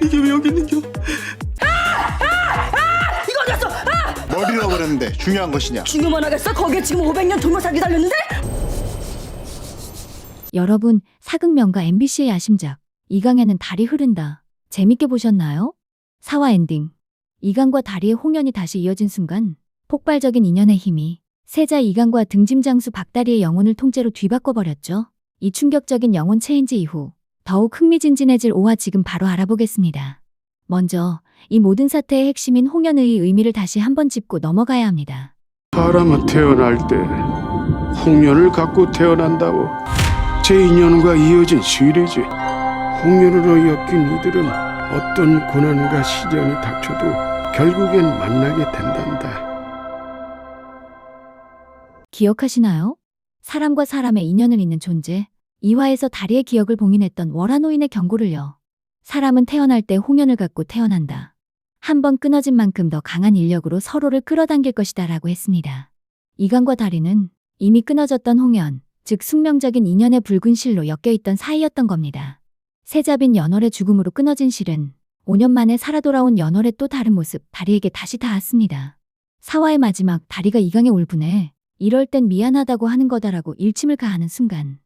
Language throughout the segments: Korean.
이게 왜 여기 있는겨? 이거 어디갔어? 뭘 잃어버렸는데 중요한 것이냐? 중요만 하겠어? 거기에 지금 500년 돌고살기 달렸는데? 여러분, 사극명가 MBC의 야심작 이강에는 달이 흐른다. 재밌게 보셨나요? 4화 엔딩. 이강과 다리의 홍연이 다시 이어진 순간 폭발적인 인연의 힘이 세자 이강과 등짐장수 박다리의 영혼을 통째로 뒤바꿔버렸죠. 이 충격적인 영혼 체인지 이후 더욱 흥미진진해질 5화 지금 바로 알아보겠습니다. 먼저 이 모든 사태의 핵심인 홍연의 의미를 다시 한번 짚고 넘어가야 합니다. 사람은 태어날 때 홍련을 갖고 태어난다고 제 인연과 이어진 시리즈. 홍련으로 엮인 이들은 어떤 고난과 시련이 닥쳐도 결국엔 만나게 된단다. 기억하시나요? 사람과 사람의 인연을 잇는 존재, 2화에서 다리의 기억을 봉인했던 월화노인의 경고를요. 사람은 태어날 때 홍연을 갖고 태어난다. 한 번 끊어진 만큼 더 강한 인력으로 서로를 끌어당길 것이다 라고 했습니다. 이강과 다리는 이미 끊어졌던 홍연, 즉 숙명적인 인연의 붉은 실로 엮여있던 사이였던 겁니다. 세자빈 연월의 죽음으로 끊어진 실은 5년 만에 살아 돌아온 연월의 또 다른 모습, 다리에게 다시 닿았습니다. 4화의 마지막 다리가 이강의 울분에 이럴 땐 미안하다고 하는 거다라고 일침을 가하는 순간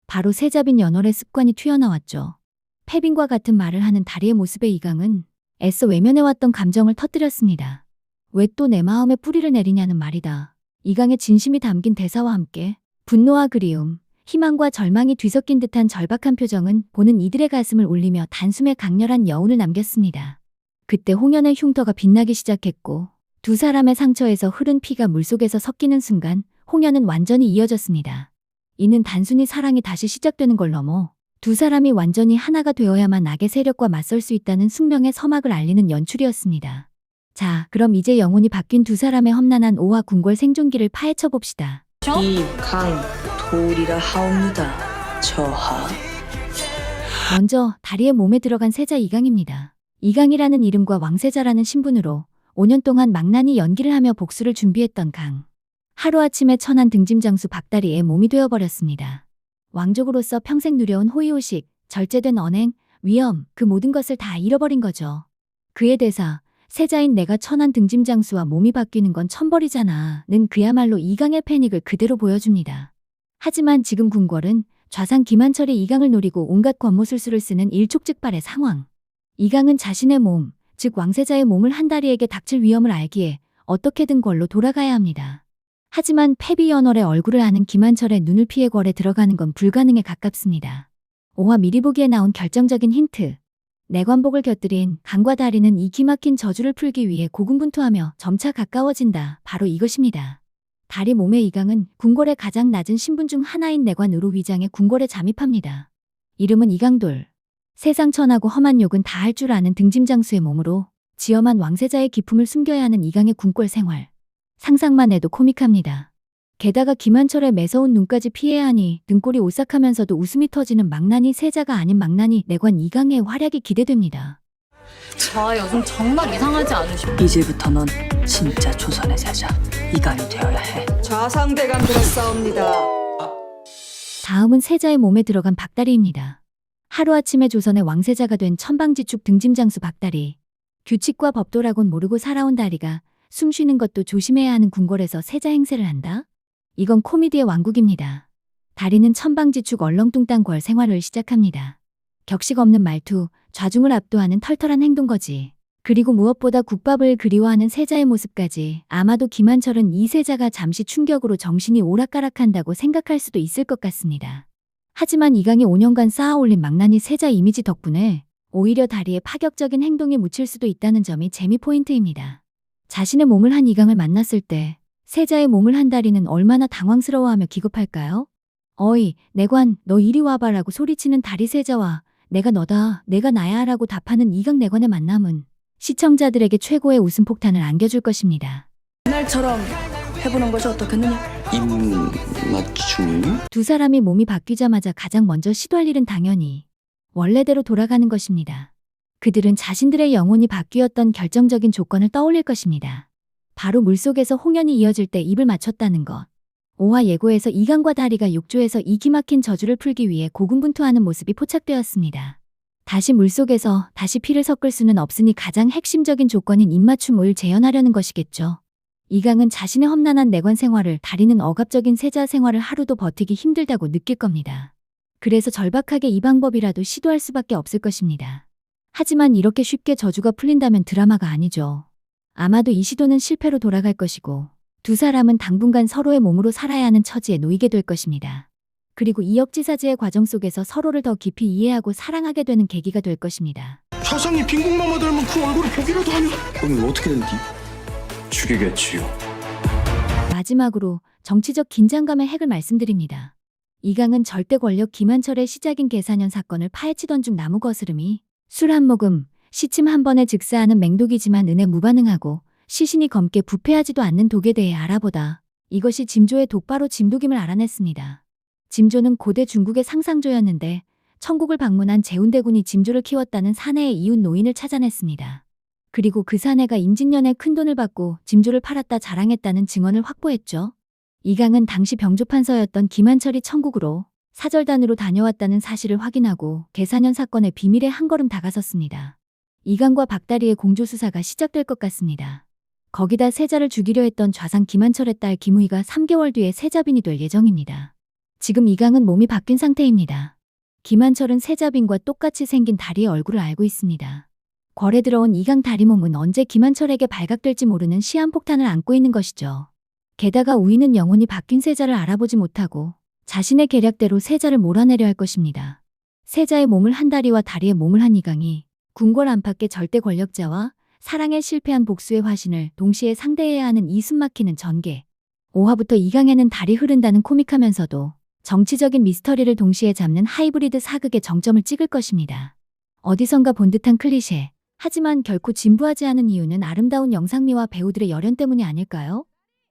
바로 세자빈 연월의 습관이 튀어나왔죠. 패빈과 같은 말을 하는 다리의 모습에 이강은 애써 외면해왔던 감정을 터뜨렸습니다. 왜 또 내 마음에 뿌리를 내리냐는 말이다. 이강의 진심이 담긴 대사와 함께 분노와 그리움, 희망과 절망이 뒤섞인 듯한 절박한 표정은 보는 이들의 가슴을 울리며 단숨에 강렬한 여운을 남겼습니다. 그때 홍연의 흉터가 빛나기 시작했고 두 사람의 상처에서 흐른 피가 물속에서 섞이는 순간 홍연은 완전히 이어졌습니다. 이는 단순히 사랑이 다시 시작되는 걸 넘어 두 사람이 완전히 하나가 되어야만 악의 세력과 맞설 수 있다는 숙명의 서막을 알리는 연출이었습니다. 자, 그럼 이제 영혼이 바뀐 두 사람의 험난한 오화 궁궐 생존기를 파헤쳐 봅시다. 이강돌이라 하옵니다. 저하. 먼저 다리의 몸에 들어간 세자 이강입니다. 이강이라는 이름과 왕세자라는 신분으로 5년 동안 망나니 연기를 하며 복수를 준비했던 강. 하루아침에 천한 등짐장수 박다리의 몸이 되어버렸습니다. 왕족으로서 평생 누려온 호의호식, 절제된 언행, 위엄, 그 모든 것을 다 잃어버린 거죠. 그의 대사, 세자인 내가 천한 등짐장수와 몸이 바뀌는 건 천벌이잖아 는 그야말로 이강의 패닉을 그대로 보여줍니다. 하지만 지금 궁궐은 좌상 김한철이 이강을 노리고 온갖 권모술수를 쓰는 일촉즉발의 상황. 이강은 자신의 몸, 즉 왕세자의 몸을 한다리에게 닥칠 위험을 알기에 어떻게든 궐로 돌아가야 합니다. 하지만 패비연월의 얼굴을 아는 김한철의 눈을 피해 궐에 들어가는 건 불가능에 가깝습니다. 5화 미리 보기에 나온 결정적인 힌트. 내관복을 곁들인 강과 다리는 이 기막힌 저주를 풀기 위해 고군분투하며 점차 가까워진다. 바로 이것입니다. 다리 몸의 이강은 궁궐의 가장 낮은 신분 중 하나인 내관으로 위장해 궁궐에 잠입합니다. 이름은 이강돌. 세상 천하고 험한 욕은 다 할 줄 아는 등짐장수의 몸으로 지엄한 왕세자의 기품을 숨겨야 하는 이강의 궁궐 생활. 상상만 해도 코믹합니다. 게다가 김한철의 매서운 눈까지 피해야 하니 등골이 오싹하면서도 웃음이 터지는 망나니 세자가 아닌 망나니 내관 이강의 활약이 기대됩니다. 저 요즘 정말 이상하지 않으십니까? 이제부터 넌 진짜 조선의 세자 이강이 되어야 해. 좌상대감 들었사옵니다. 다음은 세자의 몸에 들어간 박다리입니다. 하루아침에 조선의 왕세자가 된 천방지축 등짐장수 박다리. 규칙과 법도라곤 모르고 살아온 다리가 숨 쉬는 것도 조심해야 하는 궁궐에서 세자 행세를 한다? 이건 코미디의 왕국입니다. 다리는 천방지축 얼렁뚱땅 궐 생활을 시작합니다. 격식 없는 말투, 좌중을 압도하는 털털한 행동거지. 그리고 무엇보다 국밥을 그리워하는 세자의 모습까지. 아마도 김한철은 이 세자가 잠시 충격으로 정신이 오락가락한다고 생각할 수도 있을 것 같습니다. 하지만 이강이 5년간 쌓아올린 망나니 세자 이미지 덕분에 오히려 다리의 파격적인 행동에 묻힐 수도 있다는 점이 재미 포인트입니다. 자신의 몸을 한 이강을 만났을 때 세자의 몸을 한 다리는 얼마나 당황스러워하며 기겁할까요? 어이, 내관, 너 이리 와봐라고 소리치는 다리 세자와 내가 너다, 내가 나야 라고 답하는 이강 내관의 만남은 시청자들에게 최고의 웃음 폭탄을 안겨줄 것입니다. 옛날처럼 해보는 것이 어떻겠느냐? 입맞춤? 두 사람이 몸이 바뀌자마자 가장 먼저 시도할 일은 당연히 원래대로 돌아가는 것입니다. 그들은 자신들의 영혼이 바뀌었던 결정적인 조건을 떠올릴 것입니다. 바로 물속에서 홍연이 이어질 때 입을 맞췄다는 것. 5화 예고에서 이강과 다리가 욕조에서 이 기막힌 저주를 풀기 위해 고군분투하는 모습이 포착되었습니다. 다시 물속에서 다시 피를 섞을 수는 없으니 가장 핵심적인 조건인 입맞춤을 재현하려는 것이겠죠. 이강은 자신의 험난한 내관 생활을 다리는 억압적인 세자 생활을 하루도 버티기 힘들다고 느낄 겁니다. 그래서 절박하게 이 방법이라도 시도할 수밖에 없을 것입니다. 하지만 이렇게 쉽게 저주가 풀린다면 드라마가 아니죠. 아마도 이 시도는 실패로 돌아갈 것이고 두 사람은 당분간 서로의 몸으로 살아야 하는 처지에 놓이게 될 것입니다. 그리고 이 역지사지의 과정 속에서 서로를 더 깊이 이해하고 사랑하게 되는 계기가 될 것입니다. 사상이 빈국마마 닮은 그 얼굴을 보기라도 하면 그럼 어떻게 된디? 죽이겠지요. 마지막으로 정치적 긴장감의 핵을 말씀드립니다. 이강은 절대 권력 김한철의 시작인 계산현 사건을 파헤치던 중 나무 거스름이 술 한 모금, 시침 한 번에 즉사하는 맹독이지만 은에 무반응하고 시신이 검게 부패하지도 않는 독에 대해 알아보다 이것이 짐조의 독바로 짐독임을 알아냈습니다. 짐조는 고대 중국의 상상조였는데 천국을 방문한 재운대군이 짐조를 키웠다는 사내의 이웃 노인을 찾아냈습니다. 그리고 그 사내가 임진년에 큰돈을 받고 짐조를 팔았다 자랑했다는 증언을 확보했죠. 이강은 당시 병조판서였던 김한철이 천국으로 사절단으로 다녀왔다는 사실을 확인하고 계산현 사건의 비밀에 한 걸음 다가섰습니다. 이강과 박다리의 공조수사가 시작될 것 같습니다. 거기다 세자를 죽이려 했던 좌상 김한철의 딸 김우희가 3개월 뒤에 세자빈이 될 예정입니다. 지금 이강은 몸이 바뀐 상태입니다. 김한철은 세자빈과 똑같이 생긴 다리의 얼굴을 알고 있습니다. 궐에 들어온 이강 다리 몸은 언제 김한철에게 발각될지 모르는 시한폭탄을 안고 있는 것이죠. 게다가 우희는 영혼이 바뀐 세자를 알아보지 못하고 자신의 계략대로 세자를 몰아내려 할 것입니다. 세자의 몸을 한 다리와 다리의 몸을 한 이강이 궁궐 안팎의 절대 권력자와 사랑에 실패한 복수의 화신을 동시에 상대해야 하는 이 숨막히는 전개. 5화부터 이강에는 달이 흐른다는 코믹하면서도 정치적인 미스터리를 동시에 잡는 하이브리드 사극의 정점을 찍을 것입니다. 어디선가 본 듯한 클리셰. 하지만 결코 진부하지 않은 이유는 아름다운 영상미와 배우들의 열연 때문이 아닐까요?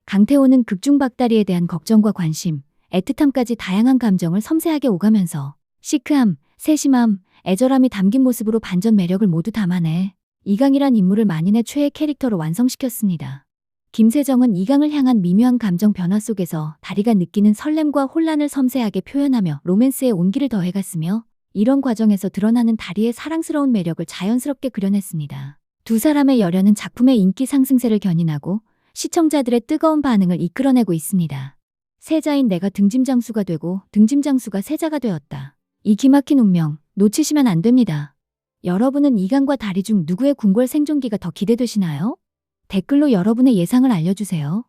강태호는 극중 박다리에 대한 걱정과 관심, 애틋함까지 다양한 감정을 섬세하게 오가면서 시크함, 세심함, 애절함이 담긴 모습으로 반전 매력을 모두 담아내 이강이란 인물을 만인의 최애 캐릭터로 완성시켰습니다. 김세정은 이강을 향한 미묘한 감정 변화 속에서 다리가 느끼는 설렘과 혼란을 섬세하게 표현하며 로맨스의 온기를 더해갔으며 이런 과정에서 드러나는 다리의 사랑스러운 매력을 자연스럽게 그려냈습니다. 두 사람의 열연은 작품의 인기 상승세를 견인하고 시청자들의 뜨거운 반응을 이끌어내고 있습니다. 세자인 내가 등짐장수가 되고 등짐장수가 세자가 되었다. 이 기막힌 운명 놓치시면 안 됩니다. 여러분은 이강과 다리 중 누구의 궁궐 생존기가 더 기대되시나요? 댓글로 여러분의 예상을 알려주세요.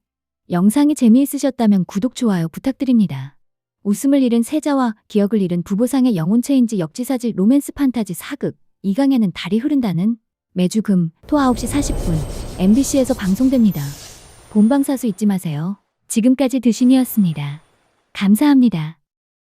영상이 재미있으셨다면 구독, 좋아요 부탁드립니다. 웃음을 잃은 세자와 기억을 잃은 부부상의 영혼 체인지 역지사지 로맨스 판타지 사극 이강에는 달이 흐른다는 매주 금, 토 9시 40분 MBC에서 방송됩니다. 본방사수 잊지 마세요. 지금까지 드신이었습니다. 감사합니다.